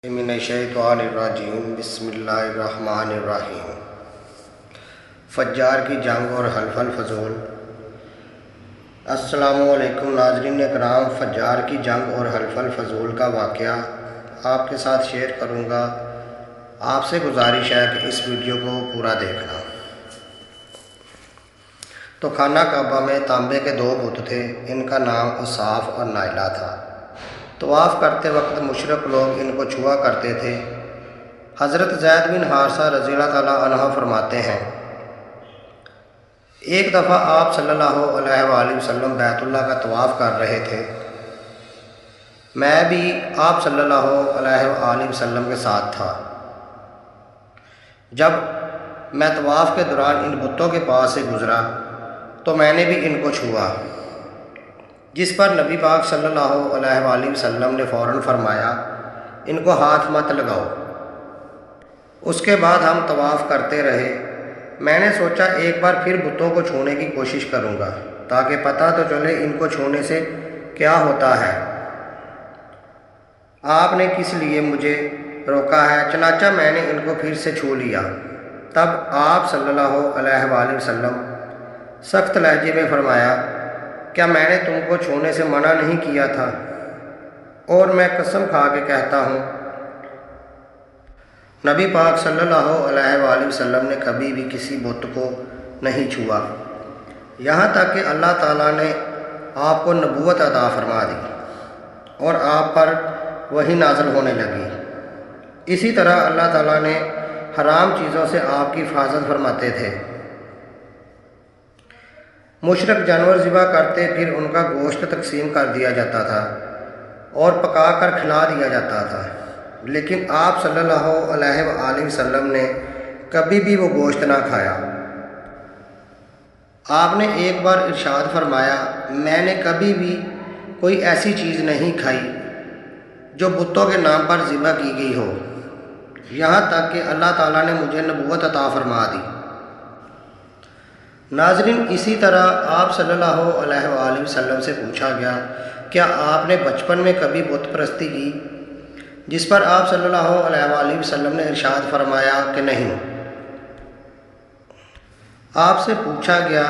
من الشیطان الرجیم بسم اللہ الرحمن الرحیم۔ فجار کی جنگ اور حلف الفضول۔ السلام علیکم ناظرین اکرام، فجار کی جنگ اور حلف الفضول کا واقعہ آپ کے ساتھ شیئر کروں گا۔ آپ سے گزارش ہے کہ اس ویڈیو کو پورا دیکھنا۔ تو خانہ کعبہ میں تانبے کے دو بت تھے، ان کا نام اصاف اور نائلہ تھا۔ طواف کرتے وقت مشرک لوگ ان کو چھوا کرتے تھے۔ حضرت زید بن حارثہ رضی اللہ تعالیٰ عنہ فرماتے ہیں، ایک دفعہ آپ صلی اللہ علیہ وآلہ وسلم بیت اللہ کا طواف کر رہے تھے۔ میں بھی آپ صلی اللہ علیہ وآلہ وسلم کے ساتھ تھا۔ جب میں طواف کے دوران ان بتوں کے پاس سے گزرا تو میں نے بھی ان کو چھوا، جس پر نبی پاک صلی اللہ علیہ وآلہ وسلم نے فوراً فرمایا، ان کو ہاتھ مت لگاؤ۔ اس کے بعد ہم طواف کرتے رہے۔ میں نے سوچا ایک بار پھر بتوں کو چھونے کی کوشش کروں گا تاکہ پتہ تو چلے ان کو چھونے سے کیا ہوتا ہے۔ آپ نے کس لیے مجھے روکا ہے؟ چنانچہ میں نے ان کو پھر سے چھو لیا۔ تب آپ صلی اللہ علیہ وآلہ وسلم سخت لہجے میں فرمایا، کیا میں نے تم کو چھونے سے منع نہیں کیا تھا؟ اور میں قسم کھا کے کہتا ہوں، نبی پاک صلی اللہ علیہ وآلہ وسلم نے کبھی بھی کسی بت کو نہیں چھوا، یہاں تک کہ اللہ تعالیٰ نے آپ کو نبوت عطا فرما دی اور آپ پر وحی نازل ہونے لگی۔ اسی طرح اللہ تعالیٰ نے حرام چیزوں سے آپ کی حفاظت فرماتے تھے۔ مشرک جانور ذبح کرتے، پھر ان کا گوشت تقسیم کر دیا جاتا تھا اور پکا کر کھلا دیا جاتا تھا، لیکن آپ صلی اللہ علیہ وآلہ وسلم نے کبھی بھی وہ گوشت نہ کھایا۔ آپ نے ایک بار ارشاد فرمایا، میں نے کبھی بھی کوئی ایسی چیز نہیں کھائی جو بتوں کے نام پر ذبح کی گئی ہو، یہاں تک کہ اللہ تعالیٰ نے مجھے نبوت عطا فرما دی۔ ناظرین، اسی طرح آپ صلی اللہ علیہ وآلہ وسلم سے پوچھا گیا، کیا آپ نے بچپن میں کبھی بت پرستی کی؟ جس پر آپ صلی اللہ علیہ وآلہ وسلم نے ارشاد فرمایا کہ نہیں۔ آپ سے پوچھا گیا،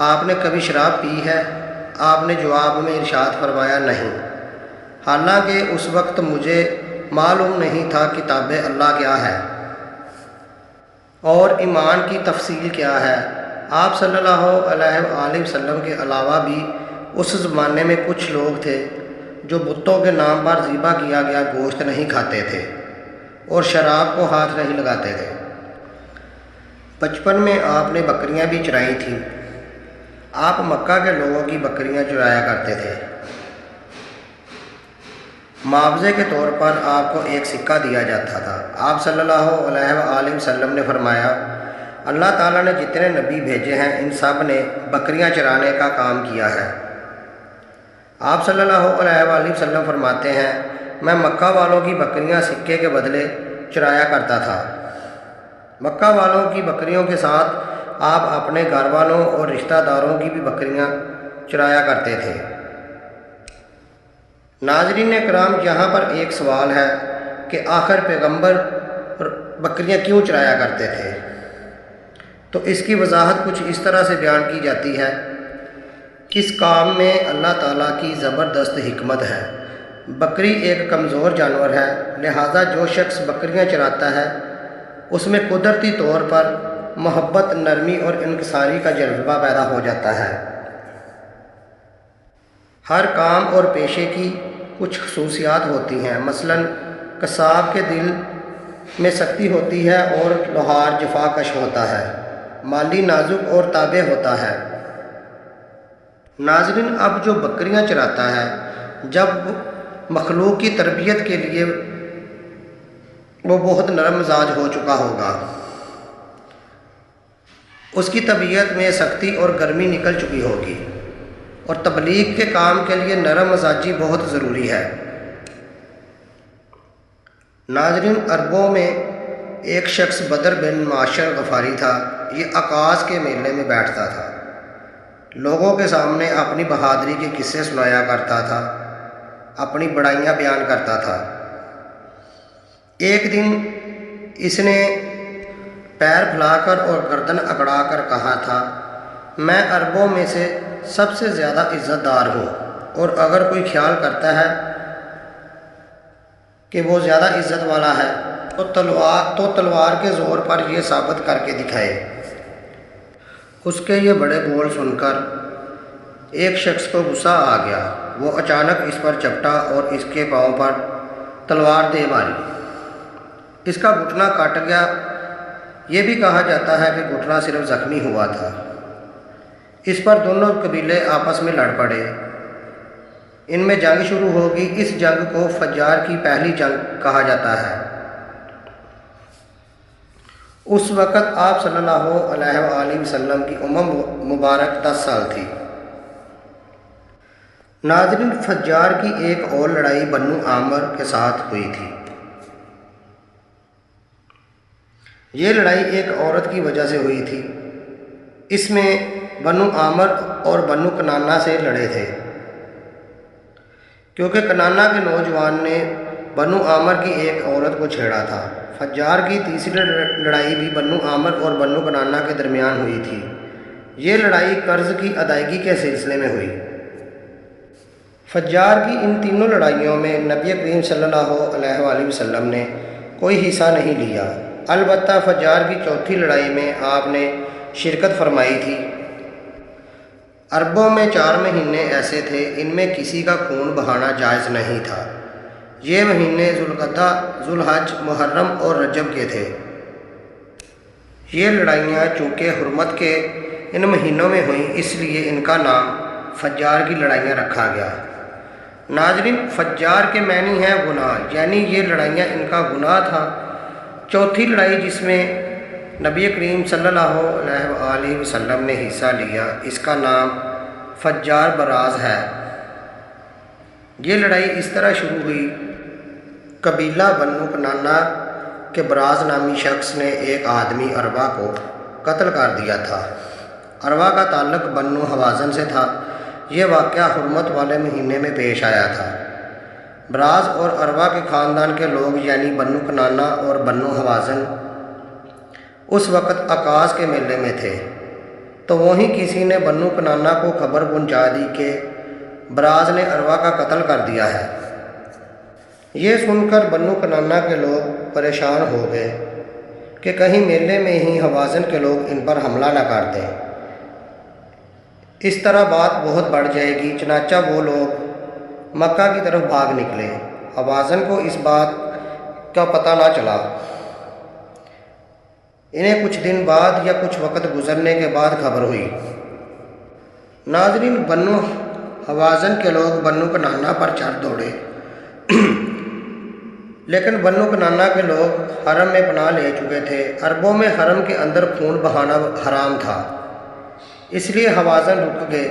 آپ نے کبھی شراب پی ہے؟ آپ نے جواب میں ارشاد فرمایا نہیں، حالانکہ اس وقت مجھے معلوم نہیں تھا کتاب اللہ کیا ہے اور ایمان کی تفصیل کیا ہے۔ آپ صلی اللہ علیہ وآلہ وسلم کے علاوہ بھی اس زمانے میں کچھ لوگ تھے جو بتوں کے نام پر ذبح کیا گیا گوشت نہیں کھاتے تھے اور شراب کو ہاتھ نہیں لگاتے تھے۔ بچپن میں آپ نے بکریاں بھی چرائی تھیں۔ آپ مکہ کے لوگوں کی بکریاں چرایا کرتے تھے۔ معاوضے کے طور پر آپ کو ایک سکہ دیا جاتا تھا۔ آپ صلی اللہ علیہ وآلہ وسلم نے فرمایا، اللہ تعالیٰ نے جتنے نبی بھیجے ہیں ان سب نے بکریاں چرانے کا کام کیا ہے۔ آپ صلی اللہ علیہ وآلہ وسلم فرماتے ہیں، میں مکہ والوں کی بکریاں سکے کے بدلے چرایا کرتا تھا۔ مکہ والوں کی بکریوں کے ساتھ آپ اپنے گھر والوں اور رشتہ داروں کی بھی بکریاں چرایا کرتے تھے۔ ناظرین اکرام، یہاں پر ایک سوال ہے کہ آخر پیغمبر بکریاں کیوں چرایا کرتے تھے؟ تو اس کی وضاحت کچھ اس طرح سے بیان کی جاتی ہے، اس کام میں اللہ تعالیٰ کی زبردست حکمت ہے۔ بکری ایک کمزور جانور ہے، لہٰذا جو شخص بکریاں چراتا ہے اس میں قدرتی طور پر محبت، نرمی اور انکساری کا جذبہ پیدا ہو جاتا ہے۔ ہر کام اور پیشے کی کچھ خصوصیات ہوتی ہیں، مثلاً قصاب کے دل میں سختی ہوتی ہے اور لوہار جفا کش ہوتا ہے، مالی نازک اور تابع ہوتا ہے۔ ناظرین، اب جو بکریاں چراتا ہے، جب مخلوق کی تربیت کے لیے وہ بہت نرم مزاج ہو چکا ہوگا، اس کی طبیعت میں سختی اور گرمی نکل چکی ہوگی، اور تبلیغ کے کام کے لیے نرم مزاجی بہت ضروری ہے۔ ناظرین، عربوں میں ایک شخص بدر بن معاشر غفاری تھا۔ یہ عکاظ کے میلے میں بیٹھتا تھا، لوگوں کے سامنے اپنی بہادری کے قصے سنایا کرتا تھا، اپنی بڑائیاں بیان کرتا تھا۔ ایک دن اس نے پیر پھیلا کر اور گردن اکڑا کر کہا تھا، میں عربوں میں سے سب سے زیادہ عزت دار ہوں، اور اگر کوئی خیال کرتا ہے کہ وہ زیادہ عزت والا ہے تو تلوار کے زور پر یہ ثابت کر کے دکھائے۔ اس کے یہ بڑے بول سن کر ایک شخص کو غصہ آ گیا۔ وہ اچانک اس پر چپٹا اور اس کے پاؤں پر تلوار دے ماری۔ اس کا گھٹنا کٹ گیا۔ یہ بھی کہا جاتا ہے کہ گھٹنا صرف زخمی ہوا تھا۔ اس پر دونوں قبیلے آپس میں لڑ پڑے۔ ان میں جنگ شروع ہوگی۔ اس جنگ کو فجار کی پہلی جنگ کہا جاتا ہے۔ اس وقت آپ صلی اللہ علیہ وآلہ وسلم کی عمر مبارک 10 سال تھی۔ ناظرین، فجار کی ایک اور لڑائی بنو عامر کے ساتھ ہوئی تھی۔ یہ لڑائی ایک عورت کی وجہ سے ہوئی تھی۔ اس میں بنو عامر اور بنو کنانہ سے لڑے تھے، کیونکہ کنانہ کے نوجوان نے بنو عامر کی ایک عورت کو چھیڑا تھا۔ فجار کی تیسری لڑائی بھی بنو عامر اور بنو کنانہ کے درمیان ہوئی تھی۔ یہ لڑائی قرض کی ادائیگی کے سلسلے میں ہوئی۔ فجار کی ان تینوں لڑائیوں میں نبی کریم صلی اللہ علیہ وآلہ وسلم نے کوئی حصہ نہیں لیا۔ البتہ فجار کی چوتھی لڑائی میں آپ نے شرکت فرمائی تھی۔ عربوں میں 4 مہینے ایسے تھے ان میں کسی کا خون بہانا جائز نہیں تھا۔ یہ مہینے ذوالقعدہ، ذوالحج، محرم اور رجب کے تھے۔ یہ لڑائیاں چونکہ حرمت کے ان مہینوں میں ہوئیں، اس لیے ان کا نام فجار کی لڑائیاں رکھا گیا۔ ناظرین، فجار کے معنی ہے گناہ، یعنی یہ لڑائیاں ان کا گناہ تھا۔ چوتھی لڑائی جس میں نبی کریم صلی اللہ علیہ وآلہ وسلم نے حصہ لیا، اس کا نام فجار براز ہے۔ یہ لڑائی اس طرح شروع ہوئی۔ قبیلہ بنو کنانہ کے براز نامی شخص نے ایک آدمی عربہ کو قتل کر دیا تھا۔ عربہ کا تعلق بنو حوازن سے تھا۔ یہ واقعہ حرمت والے مہینے میں پیش آیا تھا۔ براز اور عربہ کے خاندان کے لوگ یعنی بنو کنانہ اور بنو حوازن اس وقت عکاظ کے میلے میں تھے، تو وہیں کسی نے بنو کنانہ کو خبر پہنچا دی کہ براز نے عربہ کا قتل کر دیا ہے۔ یہ سن کر بنو کنانہ کے لوگ پریشان ہو گئے کہ کہیں میلے میں ہی حوازن کے لوگ ان پر حملہ نہ کر دیں، اس طرح بات بہت بڑھ جائے گی۔ چنانچہ وہ لوگ مکہ کی طرف بھاگ نکلے۔ حوازن کو اس بات کا پتہ نہ چلا۔ انہیں کچھ دن بعد یا کچھ وقت گزرنے کے بعد خبر ہوئی۔ ناظرین، بنو حوازن کے لوگ بنو کنانہ پر چڑھ دوڑے، لیکن بنو کنانہ کے لوگ حرم میں پناہ لے چکے تھے۔ عربوں میں حرم کے اندر خون بہانا حرام تھا، اس لیے حوازن رک گئے۔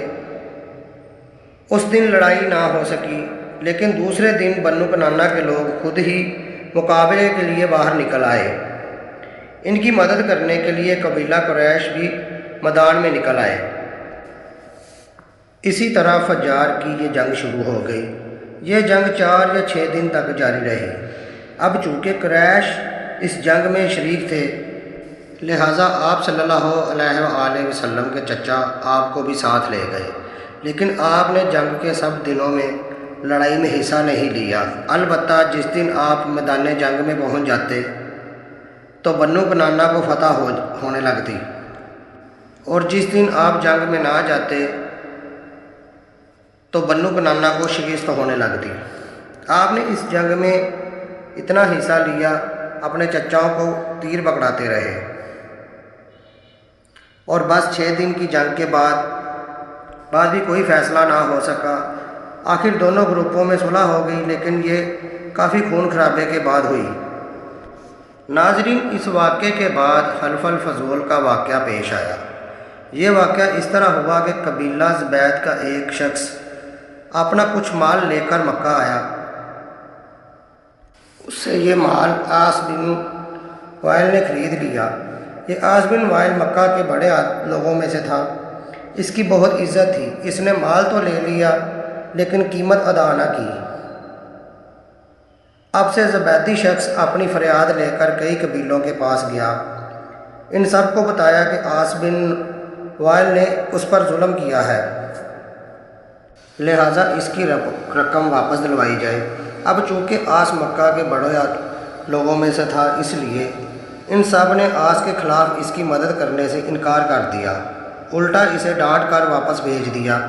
اس دن لڑائی نہ ہو سکی، لیکن دوسرے دن بنو کنانہ کے لوگ خود ہی مقابلے کے لیے باہر نکل آئے۔ ان کی مدد کرنے کے لیے قبیلہ قریش بھی میدان میں نکل آئے۔ اسی طرح فجار کی یہ جنگ شروع ہو گئی۔ یہ جنگ 4 یا 6 دن تک جاری رہی۔ اب چونکہ قریش اس جنگ میں شریک تھے، لہٰذا آپ صلی اللہ علیہ وآلہ وسلم کے چچا آپ کو بھی ساتھ لے گئے، لیکن آپ نے جنگ کے سب دنوں میں لڑائی میں حصہ نہیں لیا۔ البتہ جس دن آپ میدان جنگ میں پہنچ جاتے تو بنو کنانہ کو فتح ہونے لگتی، اور جس دن آپ جنگ میں نہ جاتے تو بنو کنانہ کو شکست ہونے لگتی۔ آپ نے اس جنگ میں اتنا حصہ لیا، اپنے چچاؤں کو تیر پکڑاتے رہے، اور بس 6 دن کی جنگ کے بعد بھی کوئی فیصلہ نہ ہو سکا۔ آخر دونوں گروپوں میں صلح ہو گئی، لیکن یہ کافی خون خرابے کے بعد ہوئی۔ ناظرین، اس واقعے کے بعد حلف الفضول کا واقعہ پیش آیا۔ یہ واقعہ اس طرح ہوا کہ قبیلہ زبید کا ایک شخص اپنا کچھ مال لے کر مکہ آیا۔ اس سے یہ مال عاص بن وائل نے خرید لیا۔ یہ عاص بن وائل مکہ کے بڑے لوگوں میں سے تھا۔ اس کی بہت عزت تھی۔ اس نے مال تو لے لیا لیکن قیمت ادا نہ کی۔ اب سے زبیدی شخص اپنی فریاد لے کر کئی قبیلوں کے پاس گیا، ان سب کو بتایا کہ عاص بن وائل نے اس پر ظلم کیا ہے، لہٰذا اس کی رقم واپس دلوائی جائے۔ اب چونکہ عاص مکہ کے بڑے لوگوں میں سے تھا، اس لیے ان سب نے عاص کے خلاف اس کی مدد کرنے سے انکار کر دیا، الٹا اسے ڈانٹ کر واپس بھیج دیا۔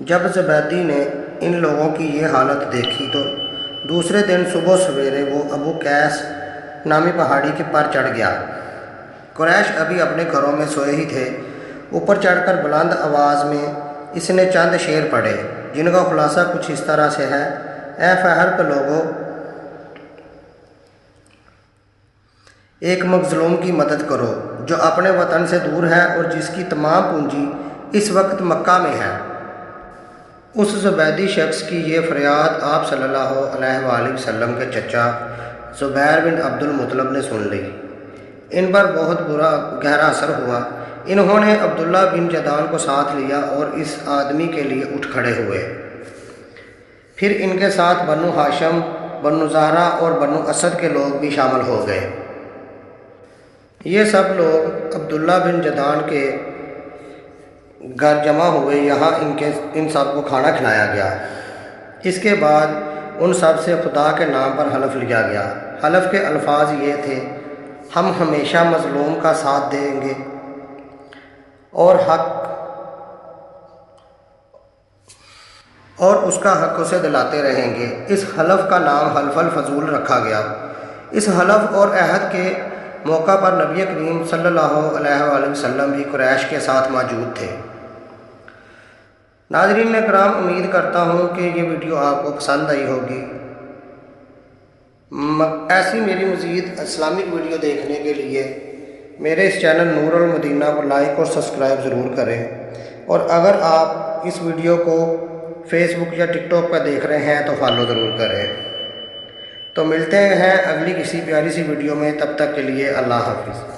جب زبیدی نے ان لوگوں کی یہ حالت دیکھی تو دوسرے دن صبح سویرے وہ ابو قیس نامی پہاڑی کے پر چڑھ گیا۔ قریش ابھی اپنے گھروں میں سوئے ہی تھے۔ اوپر چڑھ کر بلند آواز میں اس نے چند شعر پڑھے، جن کا خلاصہ کچھ اس طرح سے ہے: اے فہر کے لوگوں، ایک مظلوم کی مدد کرو جو اپنے وطن سے دور ہے اور جس کی تمام پونجی اس وقت مکہ میں ہے۔ اس زبیدی شخص کی یہ فریاد آپ صلی اللہ علیہ وآلہ وسلم کے چچا زبیر بن عبد المطلب نے سن لی۔ ان پر بہت گہرا اثر ہوا۔ انہوں نے عبداللہ بن جدعان کو ساتھ لیا اور اس آدمی کے لیے اٹھ کھڑے ہوئے۔ پھر ان کے ساتھ بنو ہاشم، بنو زہرہ اور بنو اسد کے لوگ بھی شامل ہو گئے۔ یہ سب لوگ عبداللہ بن جدعان کے گھر جمع ہوئے۔ یہاں ان سب کو کھانا کھلایا گیا۔ اس کے بعد ان سب سے خدا کے نام پر حلف لیا گیا۔ حلف کے الفاظ یہ تھے: ہم ہمیشہ مظلوم کا ساتھ دیں گے اور اس کا حق اسے دلاتے رہیں گے۔ اس حلف کا نام حلف الفضول رکھا گیا۔ اس حلف اور عہد کے موقع پر نبی کریم صلی اللہ علیہ وآلہ وسلم بھی قریش کے ساتھ موجود تھے۔ ناظرین کرام، امید کرتا ہوں کہ یہ ویڈیو آپ کو پسند آئی ہوگی۔ ایسی میری مزید اسلامک ویڈیو دیکھنے کے لیے میرے اس چینل نور المدینہ کو لائک اور سبسکرائب ضرور کریں، اور اگر آپ اس ویڈیو کو فیس بک یا ٹک ٹاک پر دیکھ رہے ہیں تو فالو ضرور کریں۔ تو ملتے ہیں اگلی کسی پیاری سی ویڈیو میں، تب تک کے لیے اللہ حافظ۔